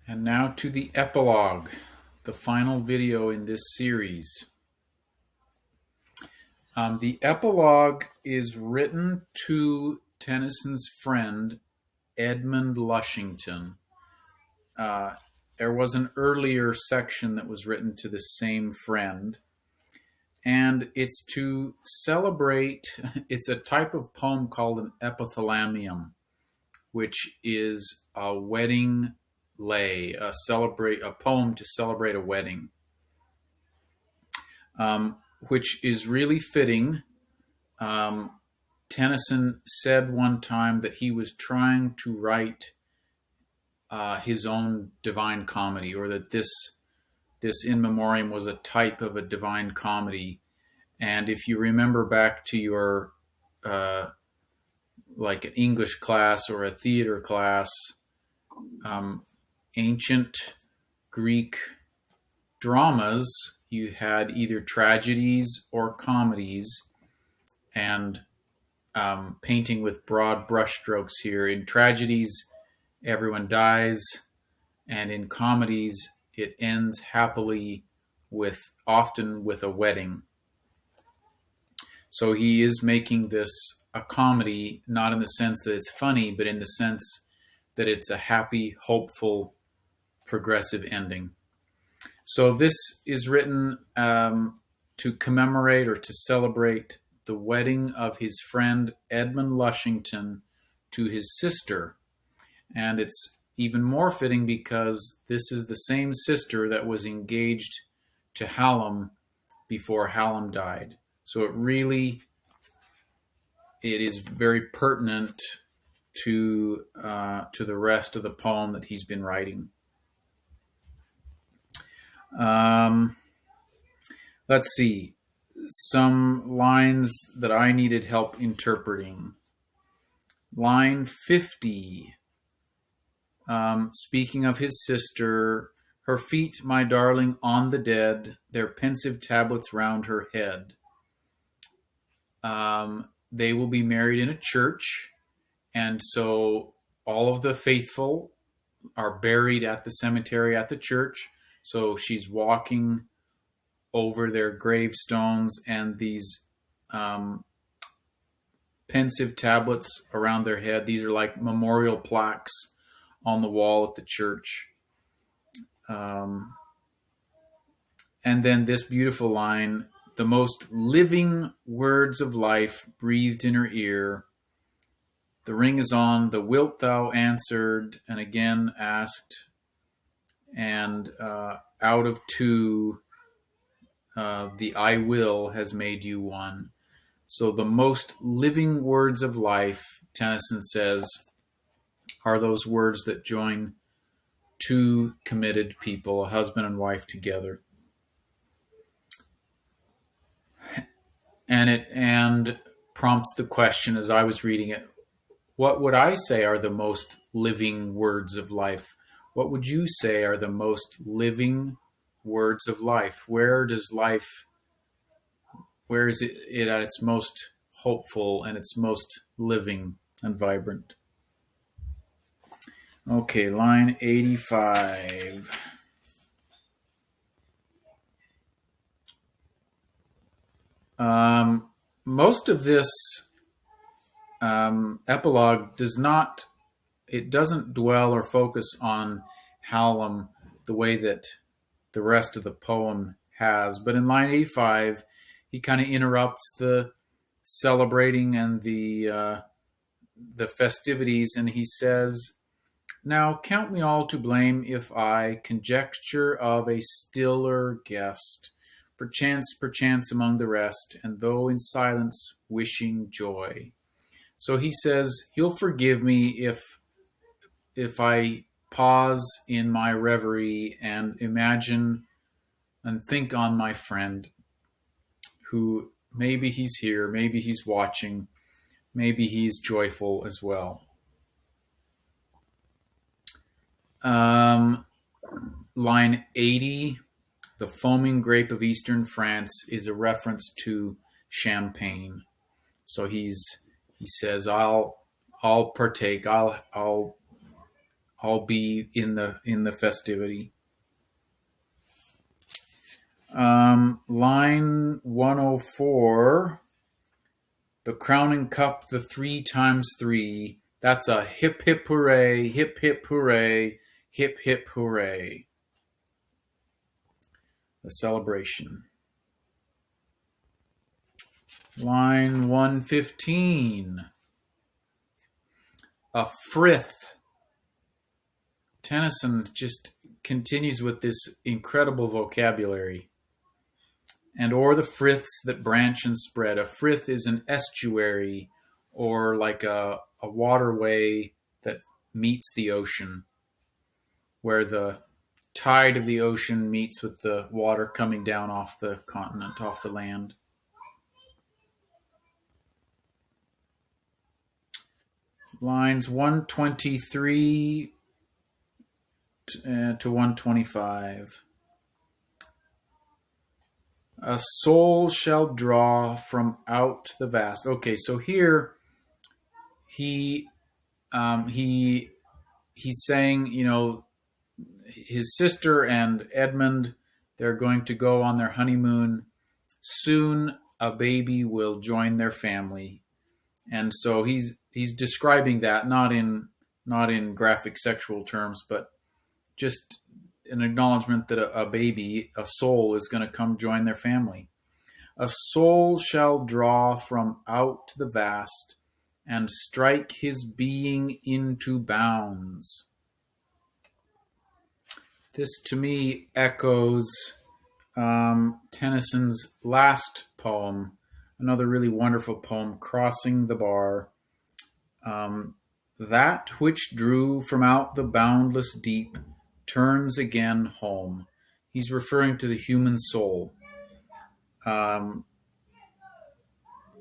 And now to the epilogue, the final video in this series. The epilogue is written to Tennyson's friend Edmund Lushington. There was an earlier section that was written to the same friend, and it's to celebrate. It's a type of poem called an epithalamium, which is a wedding lay, a poem to celebrate a wedding, which is really fitting. Tennyson said one time that he was trying to write his own divine comedy, or that this In Memoriam was a type of a divine comedy. And if you remember back to your like an English class or a theater class, ancient Greek dramas, you had either tragedies or comedies, and painting with broad brushstrokes here. In tragedies, everyone dies, and in comedies, it ends happily, often with a wedding. So he is making this a comedy, not in the sense that it's funny, but in the sense that it's a happy, hopeful, progressive ending. So this is written to commemorate or to celebrate the wedding of his friend Edmund Lushington to his sister. And it's even more fitting because this is the same sister that was engaged to Hallam before Hallam died. So it is very pertinent to the rest of the poem that he's been writing. Let's see. Some lines that I needed help interpreting. Line 50. Speaking of his sister, her feet, my darling, on the dead, their pensive tablets round her head. They will be married in a church, and so all of the faithful are buried at the cemetery at the church. So she's walking over their gravestones, and these pensive tablets around their head. These are like memorial plaques on the wall at the church. And then this beautiful line, the most living words of life breathed in her ear. The ring is on, the wilt thou answered, and again asked. And out of two, the I will has made you one. So the most living words of life, Tennyson says, are those words that join two committed people, a husband and wife, together. And prompts the question as I was reading it, what would I say are the most living words of life? What would you say are the most living words of life? Where is it at its most hopeful and its most living and vibrant? Okay, line 85. Most of this epilogue doesn't dwell or focus on Hallam the way that the rest of the poem has. But in line 85, he kind of interrupts the celebrating and the festivities, and he says, now count me all to blame if I conjecture of a stiller guest, perchance among the rest, and though in silence wishing joy. So he says, you'll forgive me if I pause in my reverie and imagine and think on my friend, who maybe he's here, maybe he's watching, maybe he's joyful as well. Line 80, the foaming grape of eastern France, is a reference to champagne. So he says, I'll partake, I'll I'll be in the festivity. Line 104, the crowning cup, the 3 times 3. That's a hip hip hooray, hip hip hooray, hip hip hooray. The celebration. Line 115, a frith. Tennyson just continues with this incredible vocabulary. And o'er the friths that branch and spread. A frith is an estuary, or like a waterway that meets the ocean, where the tide of the ocean meets with the water coming down off the continent, off the land. Lines 123 to 125. A soul shall draw from out the vast. Okay, so here he's saying, his sister and Edmund, they're going to go on their honeymoon. Soon a baby will join their family. And so he's describing that not in graphic sexual terms, but just an acknowledgement that a baby, a soul, is going to come join their family. A soul shall draw from out the vast and strike his being into bounds. This to me echoes Tennyson's last poem, another really wonderful poem, Crossing the Bar. That which drew from out the boundless deep turns again home. He's referring to the human soul.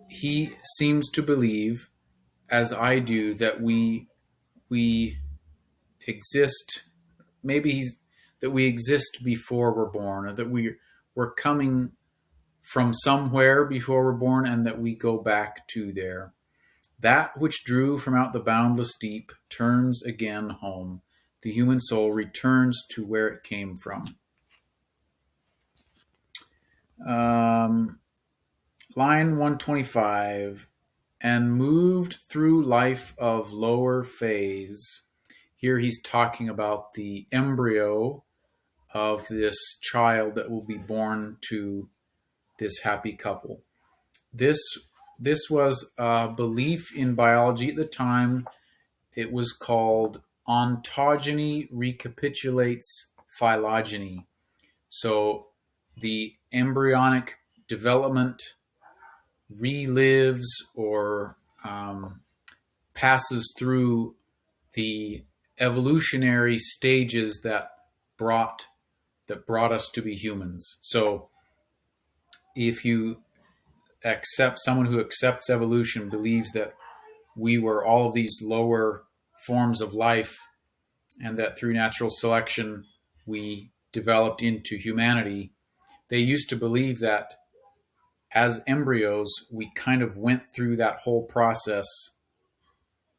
He seems to believe, as I do, that we exist. Maybe that we exist before we're born, or that we're coming from somewhere before we're born, and that we go back to there. That which drew from out the boundless deep turns again home. The human soul returns to where it came from. Line 125, and moved through life of lower phase. Here he's talking about the embryo of this child that will be born to this happy couple. This was a belief in biology at the time. It was called ontogeny recapitulates phylogeny. So the embryonic development relives or passes through the evolutionary stages that brought us to be humans. So if you accept, someone who accepts evolution believes that we were all of these lower forms of life, and that through natural selection we developed into humanity. They used to believe that as embryos we kind of went through that whole process.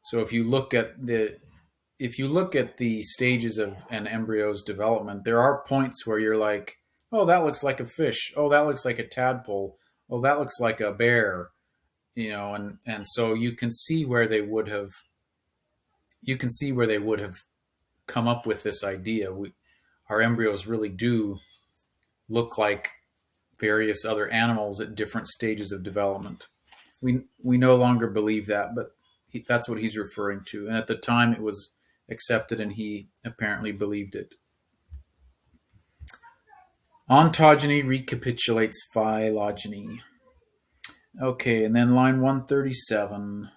So if you look at the stages of an embryo's development, there are points where you're like, oh, that looks like a fish. Oh, that looks like a tadpole. Oh, that looks like a bear. And so you can see where they would have come up with this idea. Our embryos really do look like various other animals at different stages of development. We no longer believe that, but that's what he's referring to. And at the time it was accepted, and he apparently believed it. Ontogeny recapitulates phylogeny. Okay, and then line 137.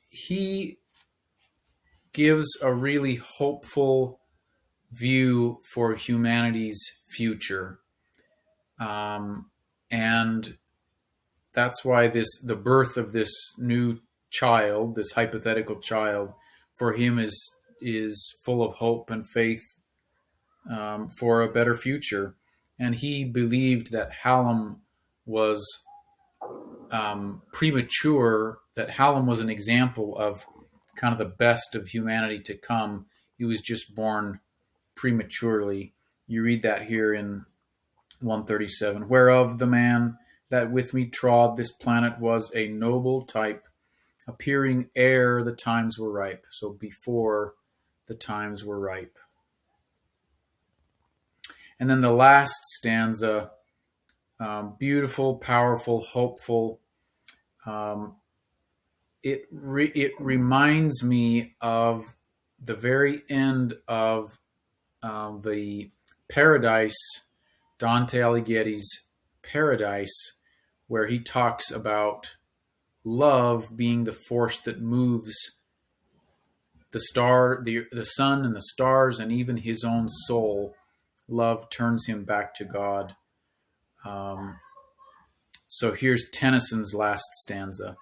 He gives a really hopeful view for humanity's future. And that's why the birth of this new child, this hypothetical child, for him is full of hope and faith for a better future. And he believed that Hallam was premature that Hallam was an example of kind of the best of humanity to come. He was just born prematurely. You read that here in 137. Whereof the man that with me trod this planet was a noble type, appearing ere the times were ripe. So before the times were ripe. And then the last stanza, beautiful, powerful, hopeful. Um, it reminds me of the very end of the Paradise, Dante Alighieri's Paradise, where he talks about love being the force that moves the sun and the stars and even his own soul. Love turns him back to God. Um, so here's Tennyson's last stanza.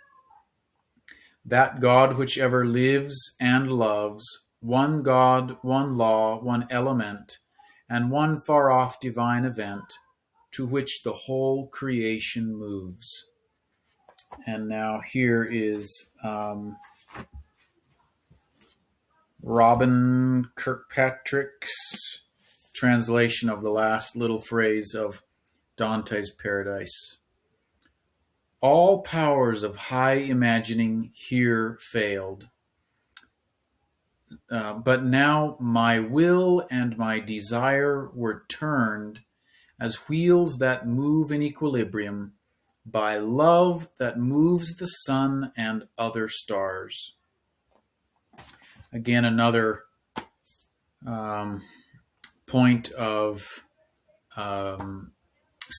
That God which ever lives and loves, one God, one law, one element, and one far-off divine event, to which the whole creation moves. And now here is Robin Kirkpatrick's translation of the last little phrase of Dante's Paradise. All powers of high imagining here failed, but now my will and my desire were turned as wheels that move in equilibrium by love that moves the sun and other stars. Again, another point of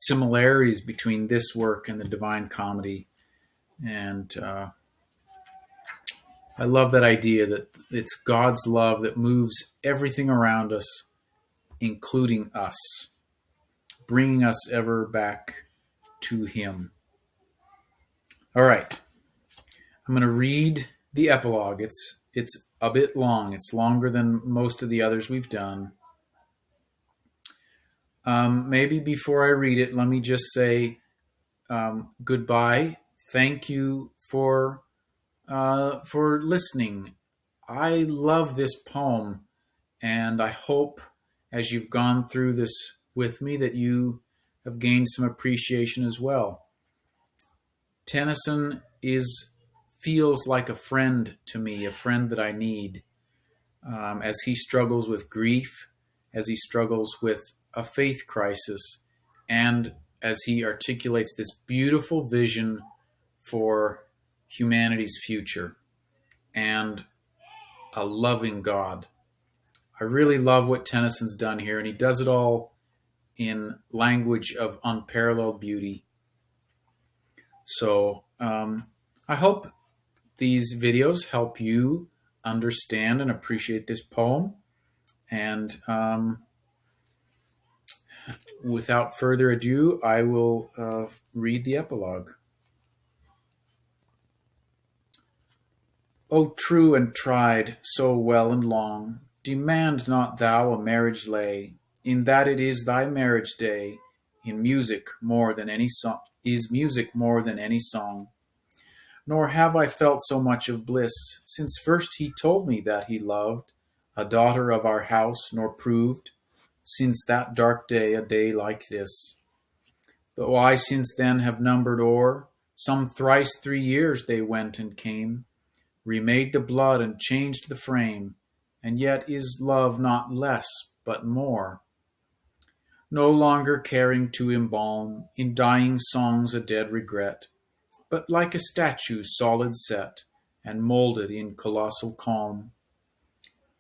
similarities between this work and the Divine Comedy. And I love that idea that it's God's love that moves everything around us, including us, bringing us ever back to Him. All right. I'm going to read the epilogue. It's a bit long. It's longer than most of the others we've done. Maybe before I read it, let me just say goodbye. Thank you for listening. I love this poem, and I hope as you've gone through this with me that you have gained some appreciation as well. Tennyson feels like a friend to me, a friend that I need, as he struggles with grief, as he struggles with a faith crisis, and as he articulates this beautiful vision for humanity's future and a loving God. I really love what Tennyson's done here, and he does it all in language of unparalleled beauty. So I hope these videos help you understand and appreciate this poem. And without further ado, I will read the epilogue. O true and tried, so well and long, demand not thou a marriage lay, in that it is thy marriage day, in music more than any song is music more than any song. Nor have I felt so much of bliss, since first he told me that he loved a daughter of our house, nor proved, since that dark day, a day like this. Though I since then have numbered o'er, some thrice 3 years they went and came, remade the blood and changed the frame, and yet is love not less, but more. No longer caring to embalm in dying songs a dead regret, but like a statue solid set, and moulded in colossal calm.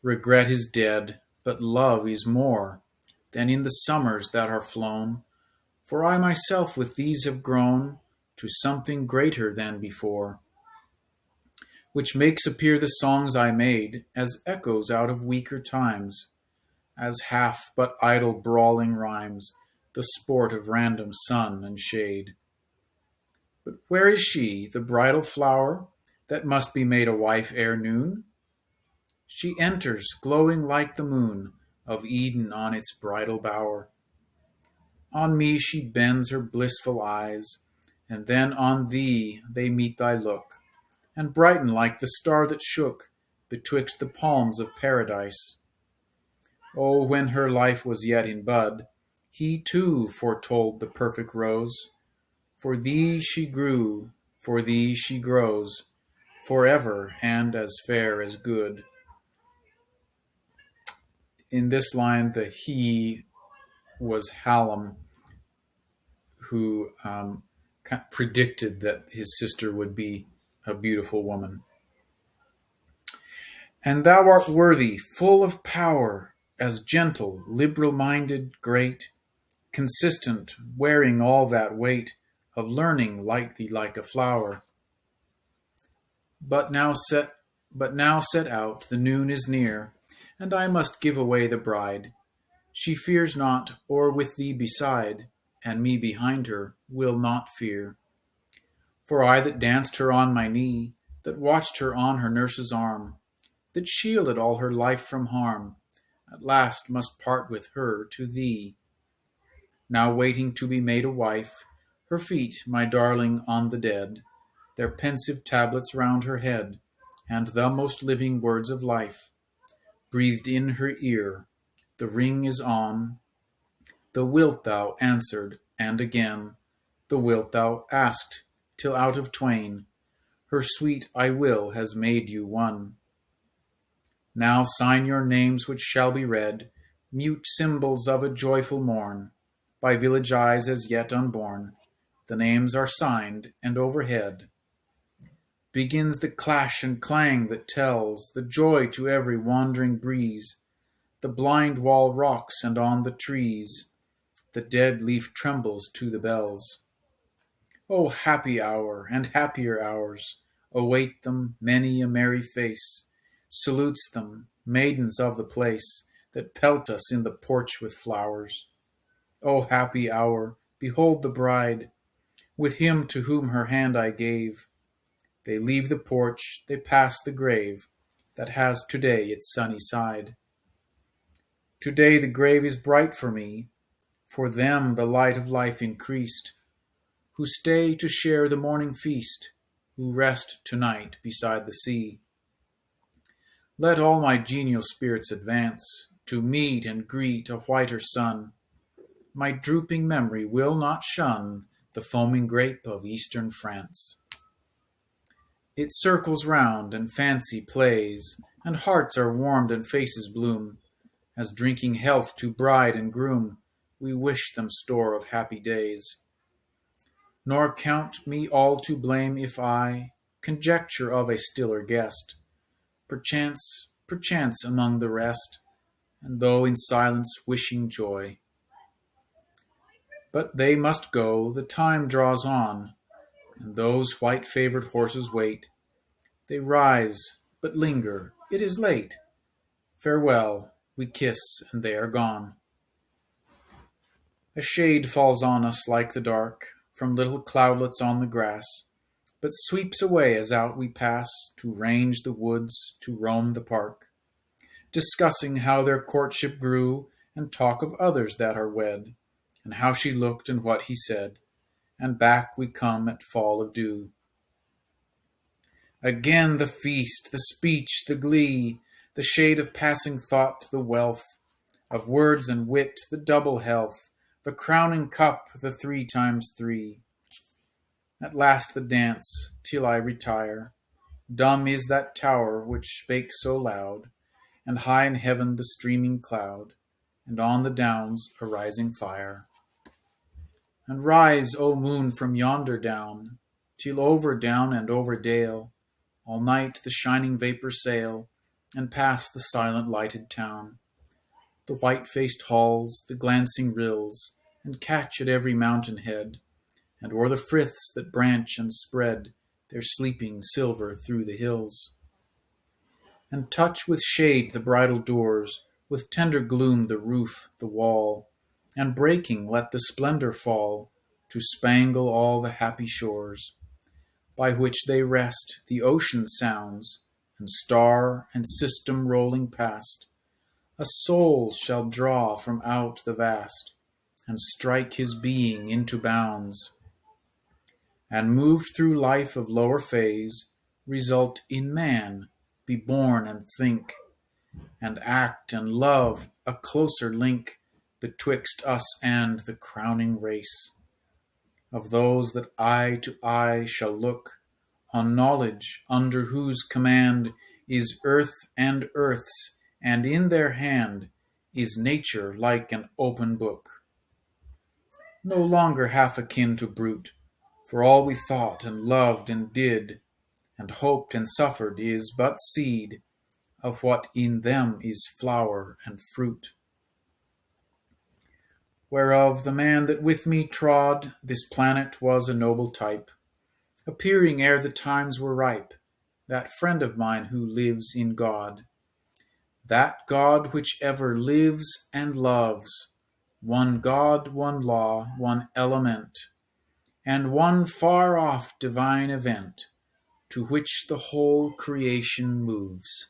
Regret is dead, but love is more than in the summers that are flown, for I myself with these have grown to something greater than before, which makes appear the songs I made as echoes out of weaker times, as half but idle brawling rhymes, the sport of random sun and shade. But where is she, the bridal flower, that must be made a wife ere noon? She enters, glowing like the moon of Eden on its bridal bower. On me she bends her blissful eyes, and then on thee they meet thy look, and brighten like the star that shook betwixt the palms of paradise. Oh, when her life was yet in bud, he too foretold the perfect rose. For thee she grew, for thee she grows, forever and as fair as good. In this line, the he was Hallam, who predicted that his sister would be a beautiful woman. And thou art worthy, full of power, as gentle, liberal-minded, great, consistent, wearing all that weight of learning light thee like a flower. But now set out, the noon is near, and I must give away the bride. She fears not, or with thee beside, and me behind her, will not fear. For I that danced her on my knee, that watched her on her nurse's arm, that shielded all her life from harm, at last must part with her to thee. Now waiting to be made a wife, her feet, my darling, on the dead, their pensive tablets round her head, and the most living words of life, breathed in her ear, the ring is on, the wilt thou answered, and again, the wilt thou asked, till out of twain, her sweet I will has made you one. Now sign your names which shall be read, mute symbols of a joyful morn, by village eyes as yet unborn. The names are signed, and overhead begins the clash and clang that tells the joy to every wandering breeze. The blind wall rocks, and on the trees the dead leaf trembles to the bells. O happy hour, and happier hours await them. Many a merry face salutes them, maidens of the place, that pelt us in the porch with flowers. O happy hour, behold the bride, with him to whom her hand I gave. They leave the porch, they pass the grave, that has today its sunny side. Today the grave is bright for me, for them the light of life increased, who stay to share the morning feast, who rest tonight beside the sea. Let all my genial spirits advance, to meet and greet a whiter sun. My drooping memory will not shun the foaming grape of eastern France. It circles round, and fancy plays, and hearts are warmed and faces bloom, as drinking health to bride and groom, we wish them store of happy days. Nor count me all to blame if I conjecture of a stiller guest, perchance among the rest, and though in silence wishing joy. But they must go, the time draws on, and those white-favored horses wait. They rise, but linger, it is late. Farewell, we kiss, and they are gone. A shade falls on us like the dark, from little cloudlets on the grass, but sweeps away as out we pass, to range the woods, to roam the park, discussing how their courtship grew, and talk of others that are wed, and how she looked and what he said, and back we come at fall of dew. Again the feast, the speech, the glee, the shade of passing thought, the wealth of words and wit, the double health, the crowning cup, the 3 times 3. At last the dance, till I retire. Dumb is that tower which spake so loud, and high in heaven the streaming cloud, and on the downs a rising fire. And rise, O moon, from yonder down, till over down and over dale, all night the shining vapours sail, and pass the silent lighted town, the white-faced halls, the glancing rills, and catch at every mountain head, and o'er the friths that branch and spread their sleeping silver through the hills. And touch with shade the bridal doors, with tender gloom the roof, the wall, and breaking let the splendor fall, to spangle all the happy shores, by which they rest the ocean sounds, and star and system rolling past. A soul shall draw from out the vast, and strike his being into bounds, and moved through life of lower phase, result in man, be born and think, and act and love, a closer link betwixt us and the crowning race of those that eye to eye shall look on knowledge, under whose command is earth and earths, and in their hand is nature like an open book, no longer half akin to brute, for all we thought and loved and did, and hoped and suffered is but seed of what in them is flower and fruit. Whereof the man that with me trod this planet was a noble type, appearing ere the times were ripe, that friend of mine who lives in God, that God which ever lives and loves, one God, one law, one element, and one far off divine event, to which the whole creation moves.